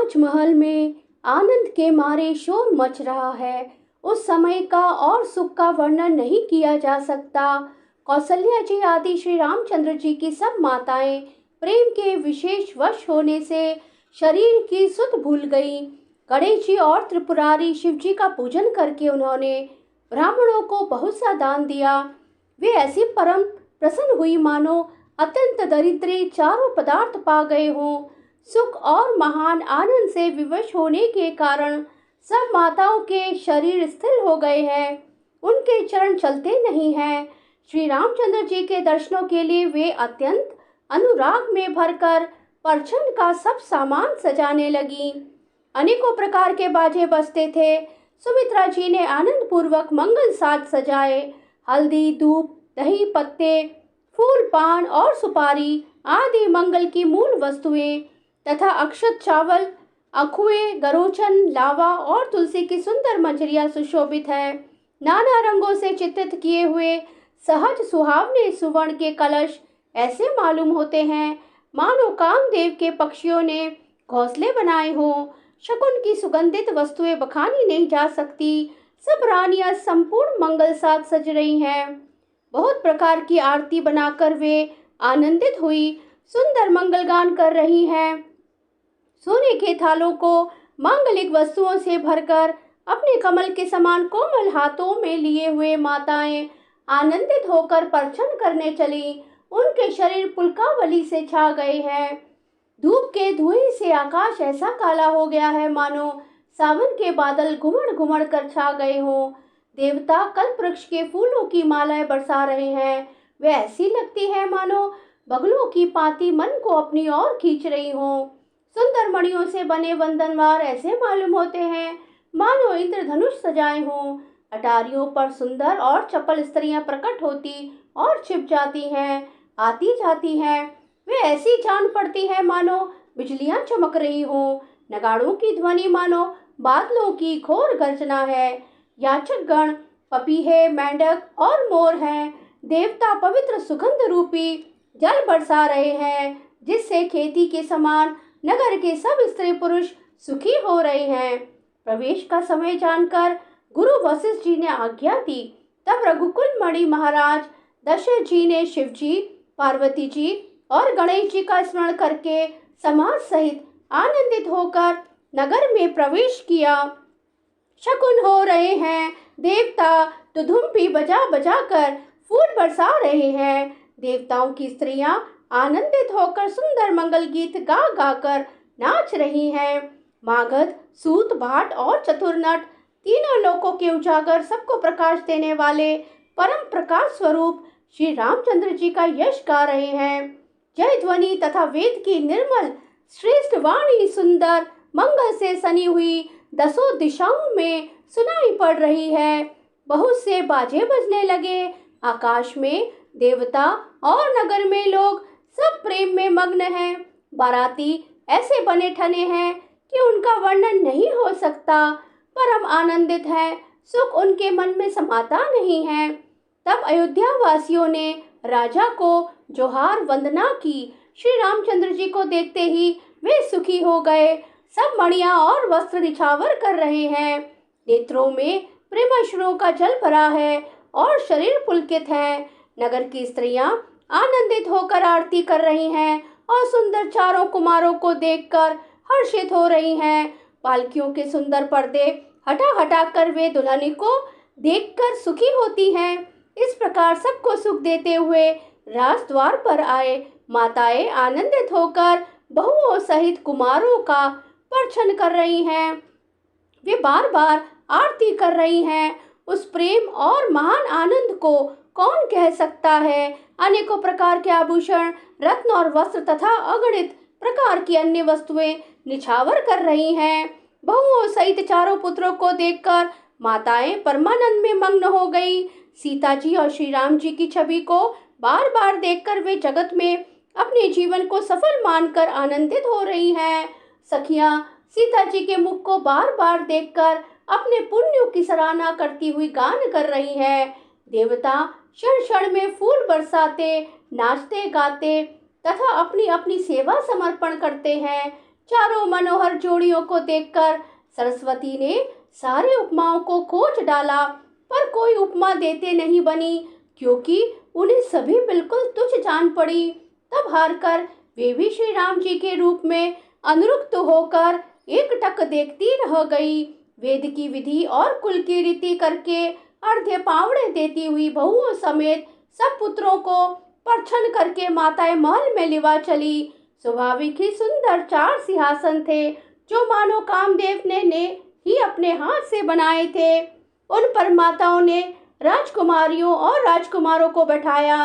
राजमहल में आनंद के मारे शोर मच रहा है। उस समय का और सुख का वर्णन नहीं किया जा सकता। कौशल्या जी आदि श्री रामचंद्र जी की सब माताएं प्रेम के विशेष वश होने से शरीर की सुध भूल गई। गणेश जी और त्रिपुरारी शिव जी का पूजन करके उन्होंने ब्राह्मणों को बहुत सा दान दिया। वे ऐसी परम प्रसन्न हुई मानो अत्यंत दरिद्री चारों पदार्थ पा गए हों। सुख और महान आनंद से विवश होने के कारण सब माताओं के शरीर स्थिर हो गए हैं, उनके चरण चलते नहीं हैं। श्री रामचंद्र जी के दर्शनों के लिए वे अत्यंत अनुराग में भरकर परछन का सब सामान सजाने लगी। अनेकों प्रकार के बाजे बजते थे। सुमित्रा जी ने आनंद पूर्वक मंगल साज सजाए। हल्दी, धूप, दही, पत्ते, फूल, पान और सुपारी आदि मंगल की मूल वस्तुएं तथा अक्षत, चावल, अखुए, गरोचन, लावा और तुलसी की सुंदर मंजरियां सुशोभित है। नाना रंगों से चित्रित किए हुए सहज सुहावने सुवर्ण के कलश ऐसे मालूम होते हैं मानो कामदेव के पक्षियों ने घोंसले बनाए हों। शकुन की सुगंधित वस्तुएं बखानी नहीं जा सकती। सब रानियां संपूर्ण मंगल साथ सज रही हैं। बहुत प्रकार की आरती बनाकर वे आनंदित हुई सुंदर मंगलगान कर रही हैं। सोने के थालों को मांगलिक वस्तुओं से भरकर अपने कमल के समान कोमल हाथों में लिए हुए माताएं आनंदित होकर परछन करने चली। उनके शरीर पुलकावली से छा गए हैं। धूप के धुएं से आकाश ऐसा काला हो गया है मानो सावन के बादल घुमड़ घुमड़ कर छा गए हों। देवता कल्प वृक्ष के फूलों की मालाएं बरसा रहे हैं। वे ऐसी लगती है मानो बगलों की पाती मन को अपनी ओर खींच रही हों। सुंदर मणियों से बने वंदनवार ऐसे मालूम होते हैं मानो इंद्रधनुष सजाए हों। अटारियों पर सुंदर और चपल स्त्रियां प्रकट होती और छिप जाती हैं, आती जाती हैं। वे ऐसी जान पड़ती है मानो बिजलियां चमक रही हों। नगाड़ों की ध्वनि मानो बादलों की घोर गर्जना है। याचक गण पपीहे, मेंढक और मोर हैं। देवता पवित्र सुगंध रूपी जल बरसा रहे हैं, जिससे खेती के समान नगर के सब स्त्री पुरुष सुखी हो रहे हैं। प्रवेश का समय जानकर गुरु वशिष्ठ जी ने आज्ञा दी। तब रघुकुल मणि महाराज दशरथ जी ने शिव जी, पार्वती जी और गणेश जी का स्मरण करके समाज सहित आनंदित होकर नगर में प्रवेश किया। शकुन हो रहे हैं। देवता तो धुन भी बजा बजा कर फूल बरसा रहे हैं। देवताओं की स्त्रियां आनंदित होकर सुंदर मंगल गीत गा गा कर नाच रही हैं। मागध, सूत, भाट और चतुर्नट तीनों लोकों के उजागर सबको प्रकाश देने वाले परम प्रकाश स्वरूप श्री रामचंद्र जी का यश गा रहे हैं। जय ध्वनि तथा वेद की निर्मल श्रेष्ठ वाणी सुंदर मंगल से सनी हुई दसों दिशाओं में सुनाई पड़ रही है। बहुत से बाजे बजने लगे। आकाश में देवता और नगर में लोग सब प्रेम में मग्न हैं। बाराती ऐसे बने ठने हैं कि उनका वर्णन नहीं हो सकता। परम आनंदित है, सुख उनके मन में समाता नहीं है। तब अयोध्या वासियों ने राजा को जोहार वंदना की। श्री रामचंद्र जी को देखते ही वे सुखी हो गए। सब मणियां और वस्त्र निछावर कर रहे हैं। नेत्रों में प्रेमाश्रुओं का जल भरा है और शरीर पुलकित है। नगर की स्त्रियां आनंदित होकर आरती कर रही हैं और सुंदर चारों कुमारों को देखकर हर्षित हो रही हैं। पालकियों के सुंदर पर्दे हटा हटा कर वे दुल्हनी को देखकर सुखी होती हैं। इस प्रकार सबको सुख देते हुए राजद्वार पर आए माताएं आनंदित होकर बहुओं सहित कुमारों का परछन कर रही हैं। वे बार बार आरती कर रही हैं। उस प्रेम और महान आनंद को कौन कह सकता है। अनेकों प्रकार के आभूषण, रत्न और वस्त्र तथा अगणित प्रकार की अन्य वस्तुएं निछावर कर रही हैं। बहुओं सहित चारों पुत्रों को देखकर माताएं परमानंद में मग्न हो गई। सीता जी और श्री राम जी की छवि को बार बार देखकर वे जगत में अपने जीवन को सफल मानकर आनंदित हो रही हैं। सखियां सीता जी के मुख को बार बार देखकर अपने पुण्यों की सराहना करती हुई गान कर रही हैं। देवता क्षण क्षण में फूल बरसाते, नाचते गाते तथा अपनी अपनी सेवा समर्पण करते हैं। चारों मनोहर जोड़ियों को देखकर सरस्वती ने सारे उपमाओं को खोज डाला, पर कोई उपमा देते नहीं बनी, क्योंकि उन्हें सभी बिल्कुल तुच्छ जान पड़ी। तब हारकर वे भी श्री राम जी के रूप में अनुरक्त होकर एकटक देखती रह गई। वेद की विधि और कुल की रीति करके अर्घ्य पावड़े देती हुई बहुओं समेत सब पुत्रों को परछन करके माताएं महल में लिवा चली। स्वाभाविक ही सुंदर 4 सिंहासन थे, जो मानो कामदेव ने ही अपने हाथ से बनाए थे। उन पर माताओं ने राजकुमारियों और राजकुमारों को बैठाया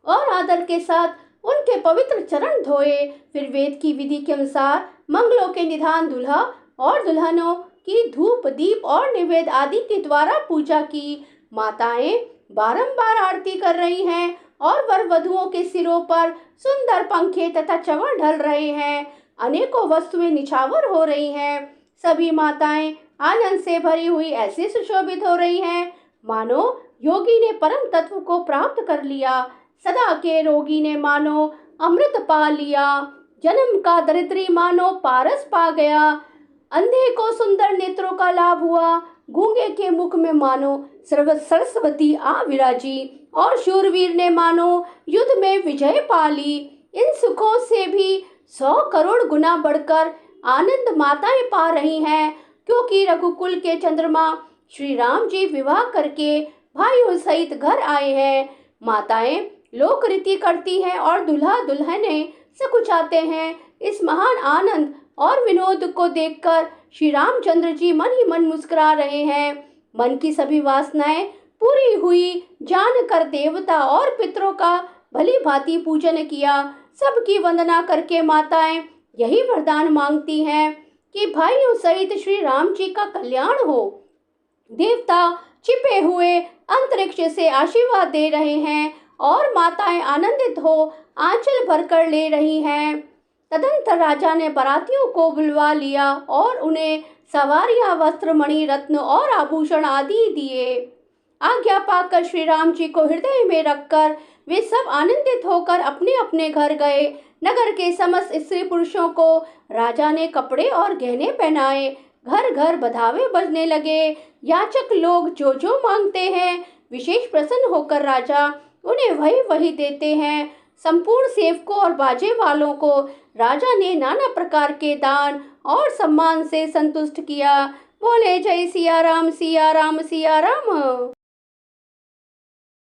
और आदर के साथ उनके पवित्र चरण धोए। फिर वेद की विधि के अनुसार मंगलों के निधान दूल्हा और दुल्हनों की धूप दीप और निवेद आदि के द्वारा पूजा की। माताएं बारंबार आरती कर रही हैं और वर वधुओं के सिरों पर सुंदर पंखे तथा चंवर ढल रहे हैं। अनेकों वस्तुएं निछावर हो रही हैं। सभी माताएं आनंद से भरी हुई ऐसे सुशोभित हो रही हैं, मानो योगी ने परम तत्व को प्राप्त कर लिया। सदा के रोगी ने मानो अमृत पा लिया। जन्म का दरिद्री मानो पारस पा गया। अंधे को सुंदर नेत्रों का लाभ हुआ। गूंगे के मुख में मानो सरस्वती आ विराजी और शूरवीर ने मानो युद्ध में विजय पा ली। इन सुखों से भी 100 करोड़ गुना बढ़कर आनंद माताएं पा रही हैं, क्योंकि रघुकुल के चंद्रमा श्री राम जी विवाह करके भाइयों सहित घर आए हैं। माताएं लोक रीति करती हैं और दूल्हा दुल्हने सकुचाते हैं। इस महान आनंद और विनोद को देखकर श्री रामचंद्र जी मन ही मन मुस्कुरा रहे हैं। मन की सभी वासनाएं पूरी हुई जानकर देवता और पितरों का भली भांति पूजन किया। सबकी वंदना करके माताएं यही वरदान मांगती हैं कि भाइयों सहित श्री राम जी का कल्याण हो। देवता छिपे हुए अंतरिक्ष से आशीर्वाद दे रहे हैं और माताएं आनंदित हो आंचल भरकर ले रही हैं। तदंतर राजा ने बारातियों को बुलवा लिया और उन्हें सवारियां, वस्त्र, मणि, रत्न और आभूषण आदि दिए। आज्ञा पाकर श्री राम जी को हृदय में रखकर वे सब आनंदित होकर अपने अपने घर गए। नगर के समस्त स्त्री पुरुषों को राजा ने कपड़े और गहने पहनाए। घर घर बधावे बजने लगे। याचक लोग जो जो मांगते हैं, विशेष प्रसन्न होकर राजा उन्हें वही वही देते हैं। संपूर्ण सेवकों और बाजे वालों को राजा ने नाना प्रकार के दान और सम्मान से संतुष्ट किया। बोले जय सिया राम सिया राम सिया राम।